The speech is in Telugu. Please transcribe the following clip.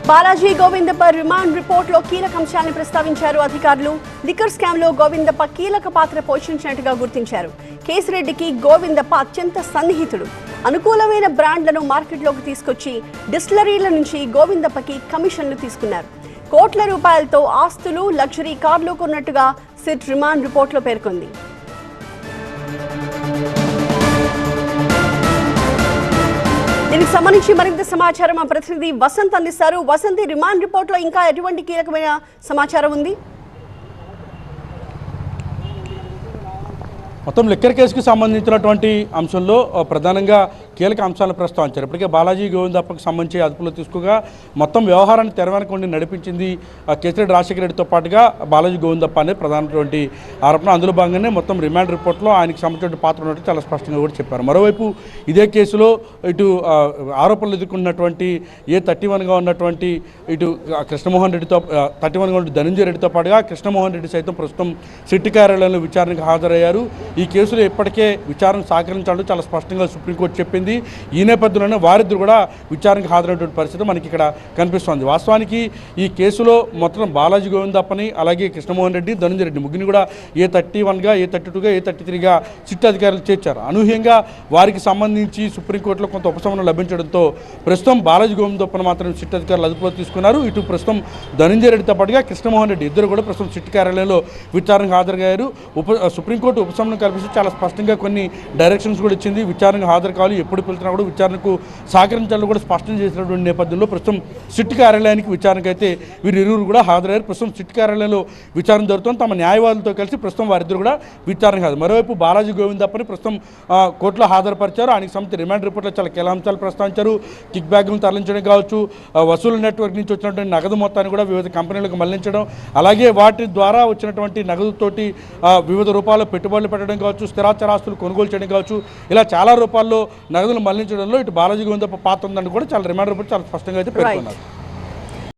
బాలాజీ గోవిందప్ప రిమాండ్ రిపోర్టులో కీలక అంశాలను ప్రస్తావించారు అధికారులు. లిక్కర్ స్కామ్ లో గోవిందప్ప కీలక పాత్ర పోషించినట్టుగా గుర్తించారు. కేసిరెడ్డికి గోవిందప్ప అత్యంత సన్నిహితుడు. అనుకూలమైన బ్రాండ్లను మార్కెట్లోకి తీసుకొచ్చి డిస్టిలరీల నుంచి గోవిందప్పకి కమిషన్లు తీసుకున్నారు. కోట్ల రూపాయలతో ఆస్తులు, లగ్జరీ కార్లు కొన్నట్టుగా సిట్ రిమాండ్ రిపోర్టులో పేర్కొంది. దీనికి సంబంధించి మరింత సమాచారం మా ప్రతినిధి వసంత్ అందిస్తారు. వసంత్, రిమాండ్ రిపోర్ట్లో ఇంకా ఎటువంటి కీలకమైన సమాచారం ఉంది? మొత్తం లిక్కర్ కేసుకు సంబంధించినటువంటి అంశంలో ప్రధానంగా కీలక అంశాలను ప్రస్తావించారు. ఇప్పటికే బాలాజీ గోవిందప్పకు సంబంధించి అదుపులో తీసుకోగా మొత్తం వ్యవహారాన్ని తెరవెనకుండా నడిపించింది కేసిరెడ్డి రాజశేఖర రెడ్డితో పాటుగా బాలాజీ గోవిందప్ప అనేది ప్రధానమైనటువంటి ఆరోపణ. అందులో భాగంగానే మొత్తం రిమాండ్ రిపోర్ట్లో ఆయనకు సంబంధించిన పాత్ర ఉన్నట్టు చాలా స్పష్టంగా కూడా చెప్పారు. మరోవైపు ఇదే కేసులో ఇటు ఆరోపణలు ఎదుర్కొన్నటువంటి A31గా ఉన్నటువంటి ఇటు కృష్ణమోహన్ రెడ్డితో 31గా ఉన్న ధనంజయ రెడ్డితో పాటుగా కృష్ణమోహన్ రెడ్డి సైతం ప్రస్తుతం సిట్ కార్యాలయంలో విచారణకు హాజరయ్యారు. ఈ కేసులో ఇప్పటికే విచారణ సహకరించాలంటూ చాలా స్పష్టంగా సుప్రీంకోర్టు చెప్పింది. ఈ నేపథ్యంలోనే వారిద్దరు కూడా విచారణకు హాజరైనటువంటి పరిస్థితి మనకి ఇక్కడ కనిపిస్తోంది. వాస్తవానికి ఈ కేసులో మొత్తం బాలాజీ గోవిందప్పని, అలాగే కృష్ణమోహన్ రెడ్డి, ధనంజయ రెడ్డి ముగ్గురిని కూడా A31గా, A32గా, A33గా సిట్ అధికారులు చేర్చారు. అనూహ్యంగా వారికి సంబంధించి సుప్రీంకోర్టులో కొంత ఉపశమనం లభించడంతో ప్రస్తుతం బాలాజీ గోవిందప్పను మాత్రం సిట్ అధికారులు అదుపులో తీసుకున్నారు. ఇటు ప్రస్తుతం ధనంజయ రెడ్డితో పాటుగా కృష్ణమోహన్ రెడ్డి ఇద్దరు కూడా ప్రస్తుతం సిట్ కార్యాలయంలో విచారణకు హాజరయ్యారు. సుప్రీంకోర్టు ఉపశమనం కల్పిస్తూ చాలా స్పష్టంగా కొన్ని డైరెక్షన్స్ కూడా ఇచ్చింది. విచారణకు హాజరు కావాలి, ఎప్పుడు పిలిచినా కూడా విచారణకు సహకరించాలని కూడా స్పష్టం చేసినటువంటి నేపథ్యంలో ప్రస్తుతం సిట్ కార్యాలయానికి విచారణకు అయితే వీరిరువురు కూడా హాజరయ్యారు. ప్రస్తుతం సిట్ కార్యాలయంలో విచారణ జరుగుతుంది. తమ న్యాయవాదులతో కలిసి ప్రస్తుతం వారిద్దరు కూడా విచారణ కాదు. మరోవైపు బాలాజీ గోవిందప్పని ప్రస్తుతం కోర్టులో హాజరుపరిచారు. ఆయనకు సంబంధించి రిమాండ్ రిపోర్ట్లో చాలా కీలక అంశాలు ప్రస్తావించారు. కిక్ బ్యాగ్లను తరలించడం కావచ్చు, వసూలు నెట్వర్క్ నుంచి వచ్చినటువంటి నగదు మొత్తాన్ని కూడా వివిధ కంపెనీలకు మళ్లించడం, అలాగే వాటి ద్వారా వచ్చినటువంటి నగదుతోటి వివిధ రూపాల్లో పెట్టుబడులు పెట్టడం కావచ్చు, స్థిరాచరాస్తులు కొనుగోలు చేయడం కావచ్చు, ఇలా చాలా రూపాల్లో నగదులు మళ్లించడంలో ఇటు బాలాజీ గోవిందప్ప పాత్ర ఉందని కూడా చాలా రిమాండ్ రిపోర్ట్ చాలా స్పష్టంగా అయితే పేర్కొన్నారు.